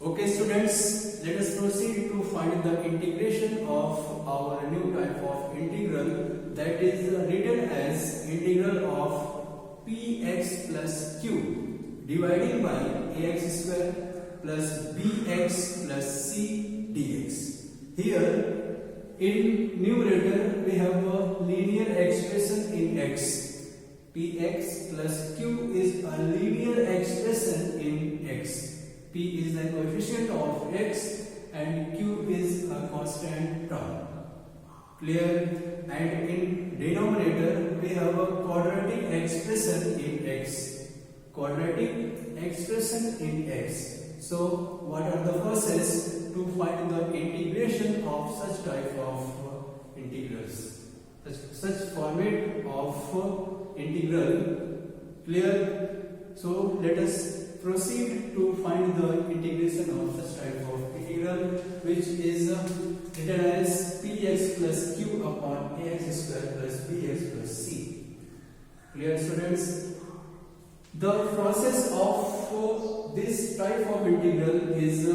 Okay students, let us proceed to find the integration of our new type of integral, that is written as integral of px plus q dividing by ax square plus bx plus c dx. Here in numerator we have a linear expression in x. Px plus q is a linear expression in x. P is the coefficient of x and q is a constant term. Clear? And in denominator we have a quadratic expression in x. Quadratic expression in x. So what are the process to find the integration of such type of integrals? Such format of integral. Clear? So let us proceed to find the integration of such type of integral, which is written as px plus q upon ax square plus bx plus c. Clear students? The process of this type of integral is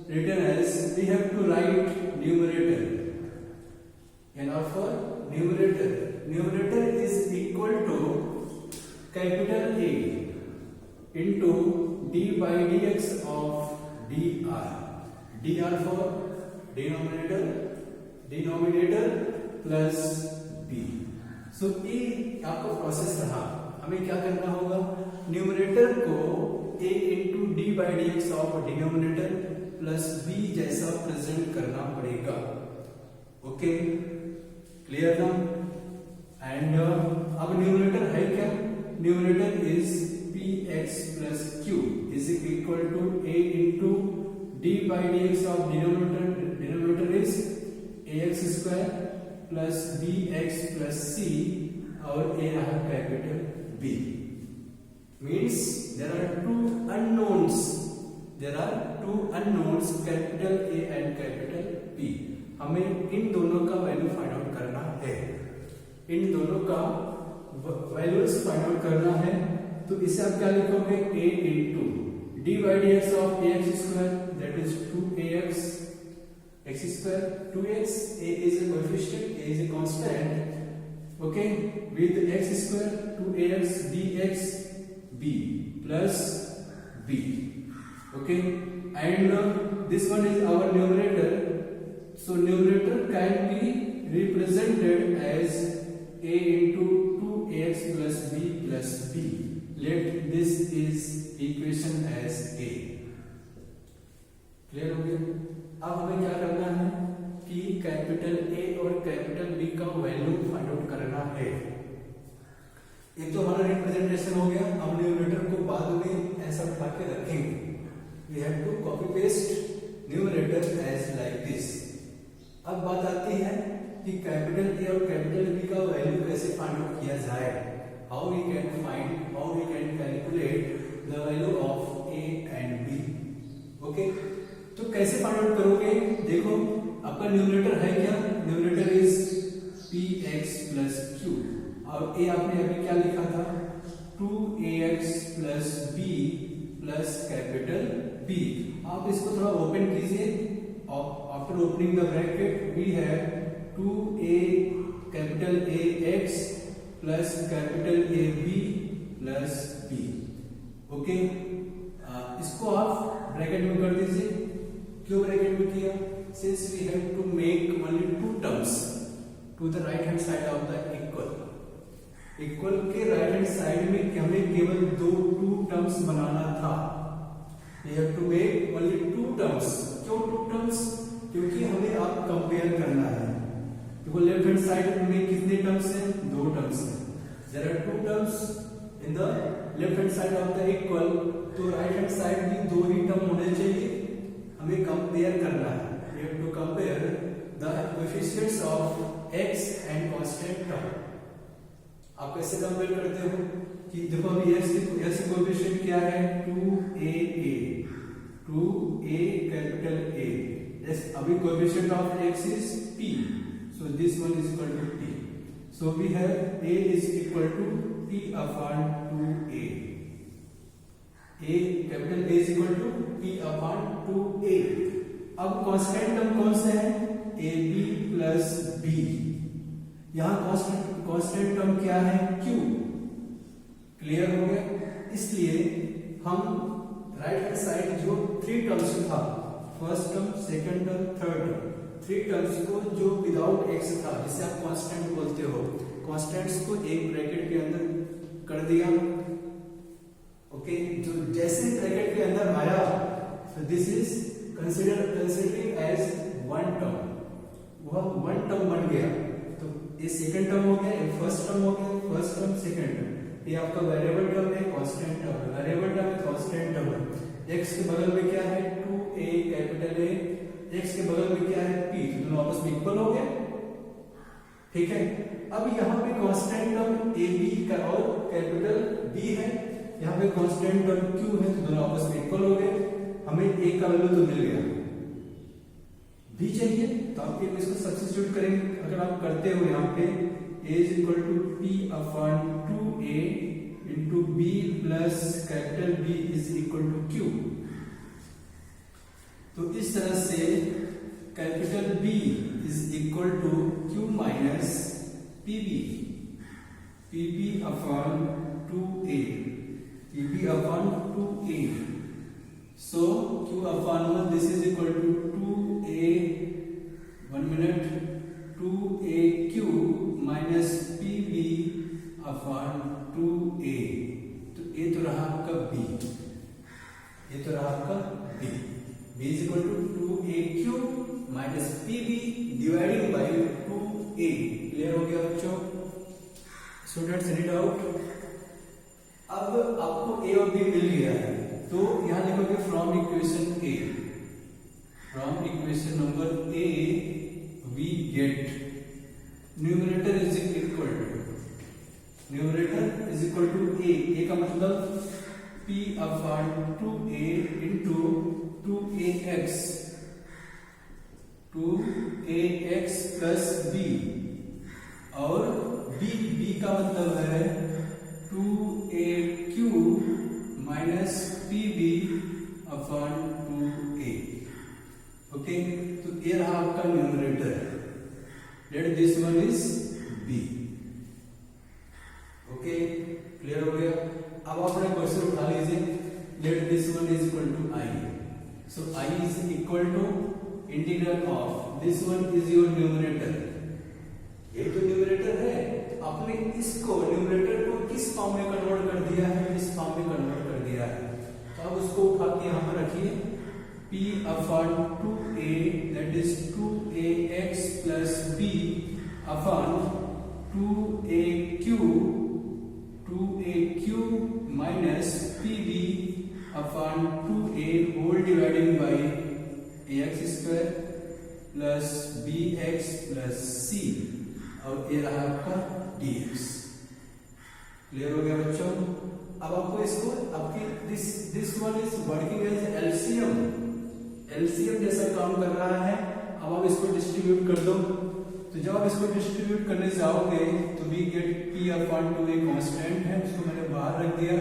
written as, we have to write numerator. And for numerator is equal to capital A into d by dx of dr. dr for denominator plus b. So ये आपका process रहा. हमें क्या करना होगा? Numerator को a into d by dx of denominator plus b जैसा present करना पड़ेगा. ओके, क्लियर ना? एंड अब न्यूमरेटर है क्या? Numerator is px plus q is equal to a into d by dx of denominator is ax square plus bx plus c और a रहा capital B. Means there are two unknowns capital A and capital B. हमें इन दोनों का value find out करना है. इन दोनों का values find out करना है. तो इसे आप क्या लिखोगे? a into d by dx of ax square, that is 2ax x square 2x. a is a coefficient, a is a constant. Okay, with x square 2ax dx b plus b. Okay, and this one is our numerator. So numerator can be represented as a into 2ax plus b plus b. Let this is equation as a. Clear हो गया? अब हमें क्या करना है कि capital A और capital B का वैल्यू फाइंड आउट करना है. एक तो हमारा रिप्रेजेंटेशन हो गया. हम न्यूमरेटर को बाद में ऐसा उठा के रखेंगे. We have to copy paste numerator as like this. अब बात आती है कि कैपिटल A और कैपिटल B का वैल्यू कैसे फाइंड आउट किया जाए. How we can calculate the value of A and B. Okay, तो कैसे फाइंड आउट करोगे? देखो, आपका न्यूमरेटर है क्या? Numerator is px plus q और A आपने अभी क्या लिखा था? 2ax plus b plus capital B. आप इसको थोड़ा ओपन कीजिए. After opening the bracket we have 2a capital Ax plus capital A B plus B. Okay, इसको आप ब्रैकेट में कर दीजिए. क्यों ब्रैकेट में किया? Since we have to make only two terms to the right hand side of the equal के right hand side में हमें केवल टू टर्म्स बनाना था. We have to make only two terms. क्यों टू टर्म्स? क्योंकि हमें आप कंपेयर करना है. देखो, लेफ्ट हैंड साइड में कितने टर्म्स हैं? 2 टर्म्स हैं. There are 2 terms in the left hand side of the equal. तो राइट हैंड साइड भी 2 ही टर्म होने चाहिए. हमें कंपेयर करना है. We have to compare the coefficients of x and constant term. आप कैसे कंपेयर करते हो कि देखो अभी x कोएफिशिएंट क्या है? 2a capital A. Yes, अभी coefficient of x is p. So this one is equal to p. So we have a is equal to p upon 2a. A capital A is equal to P upon 2a। अब constant term कौन से है? A B plus B. यहां constant term क्या है? Q। Clear हो गया? इसलिए हम राइट हैंड साइड जो 3 टर्म्स था, first term, second term, third term, 3 terms को जो विदाउट एक्स था, जिसे आप कांस्टेंट बोलते हो, कांस्टेंट्स को एक ब्रैकेट के अंदर कर दिया। ओके, जो जैसे ब्रैकेट के अंदर आया, so this is considering as one term, वह वन टर्म बन गया। तो ये सेकंड टर्म हो गया, ये फर्स्ट टर्म हो गया, फर्स्ट टर्म सेकंड टर्म, ये आपका वेरिएबल टर्म है, कांस्टेंट टर्म है, वेरिएबल टर्म है, कांस्टेंट टर्म है। x के बगल में क्या है? 2a कैपिटल A, x के बगल में क्या है? p, तो दोनों आपस में इक्वल हो गए। ठीक है, अब यहाँ पे कांस्टेंट टर्म a b का और कैपिटल B है, यहाँ पे कांस्टेंट टर्म q है, तो दोनों आपस में इक्वल हो गए। हमें a का वैल्यू तो मिल गया, b चाहिए, तो आप इसको सब्स्टिट्यूट करेंगे। अगर आप करते हो यहाँ पे a is equal to p upon 2a into b plus capital B is equal to q, तो इस तरह से capital B is equal to q minus pb upon 2a, pb upon 2a, so q upon 1 this is equal to 2a, 1 minute, 2aq minus pb upon 2a, तो ये तो रहा आपका b, ये तो रहा आपका b, b is equal to 2aq minus pb dividing by 2a। Clear हो गया बच्चों? Students read out. अब आपको a और b मिल गया है, तो यहां लिखोगे from equation a, from equation number a we get numerator is equal to a का मतलब p upon 2a into 2ax plus b, और b का मतलब है 2aq minus pb upon 2a। Okay, तो ये रहा आपका numerator, let this one is b। Okay, clear हो गया? अब आप अपना क्वेश्चन उठा लीजिए, let this one is equal to i, so i is equal to integral of this one is your numerator, ये तो न्यूमरेटर है, तो आपने इसको न्यूमरेटर को किस फॉर्म में कन्वर्ट कर दिया है? इस फॉर्म में कन्वर्ट कर दिया है। तो अब उसको उठा के यहां पर रखिए, p upon 2a that is 2ax plus b upon 2aq minus pb upon 2a whole dividing by ax square plus bx plus c, और ये रहा आपका dx। क्लियर हो गया बच्चों? अब आपको इसको आपकी this one is working as LCM जैसा काम कर रहा है। अब आप इसको डिस्ट्रीब्यूट कर दो, तो जब आप इसको डिस्ट्रीब्यूट करने जाओगे तो we get p upon 2a constant है, उसको मैंने बाहर रख दिया,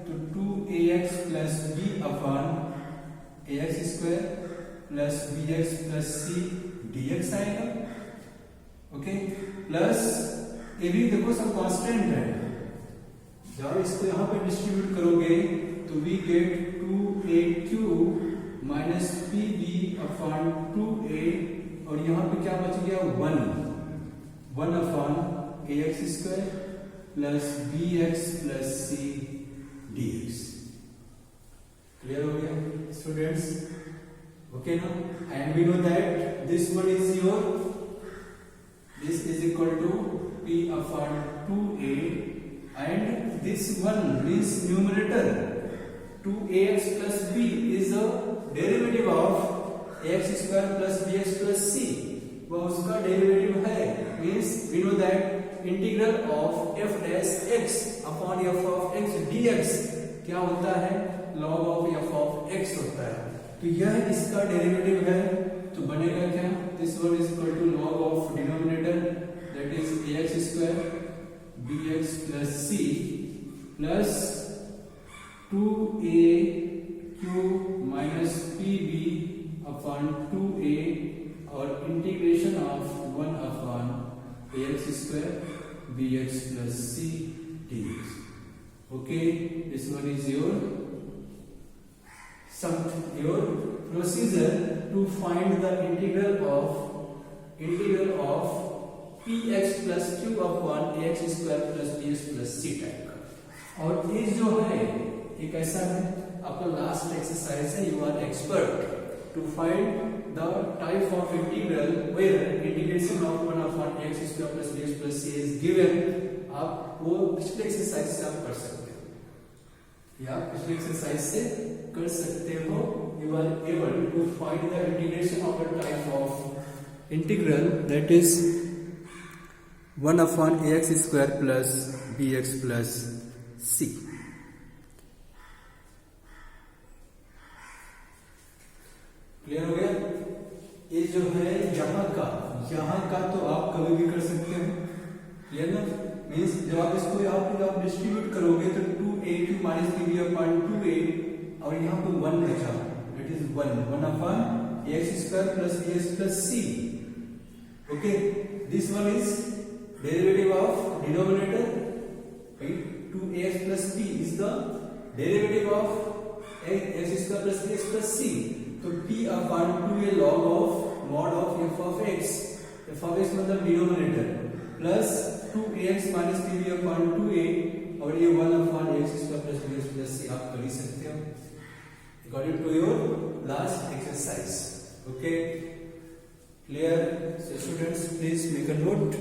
तो 2ax plus b upon ax square plus bx plus c dx आएगा। ओके, प्लस ये भी देखो सब कांस्टेंट है, जब इसको यहाँ पे डिस्ट्रीब्यूट करोगे तो we get 2aq minus pb upon 2a, और यहाँ पे क्या बच गया? 1 upon ax square plus bx plus c dx। Clear हो गया स्टूडेंट्स? ओके ना? And we know that this one is your, this is equal to p upon 2a, and this one means numerator 2ax plus b is the derivative of ax square plus bx plus c, वह उसका derivative है। Means we know that integral of f dash x upon f of x dx क्या होता है? log of f of x होता है, तो यह इसका डेरिवेटिव है, तो बनेगा क्या? This one is equal to log of denominator that is ax square bx plus c plus 2a cube minus pb upon 2a और integration of 1 upon ax square bx plus c dx. Okay, this one is your procedure to find the integral of px plus q upon ax square plus bx plus c type का. और ये जो है ये कैसा है, आपका last exercise है. You are expert to find the type of integral where integration of 1 upon ax square plus bx plus c is given. आप वो पिछले एक्सरसाइज से आप कर सकते हो या पिछले एक्सरसाइज से कर सकते हो. You are able to find the integration of the type of integral that is 1 upon ax square plus bx plus c. Clear हो गया. ये जो है यहाँ का तो आप कभी भी कर सकते हो. क्लियर ना. मीन्स जब आप इसको आप डिस्ट्रीब्यूट करोगे तो 2a cube minus pb upon 2a और यहाँ पे 1 बचा. It is 1 upon ax square plus bx plus c. Okay, this one is derivative of denominator. 2ax plus b is the derivative of x square plus bx plus c. तो p upon 2a log of mod of f of x मतलब denominator plus 2ax minus pb upon 2a और ये 1 upon ax square plus bx plus c आप कर ही सकते हो according to your last exercise. Okay, clear? So students, please make a note.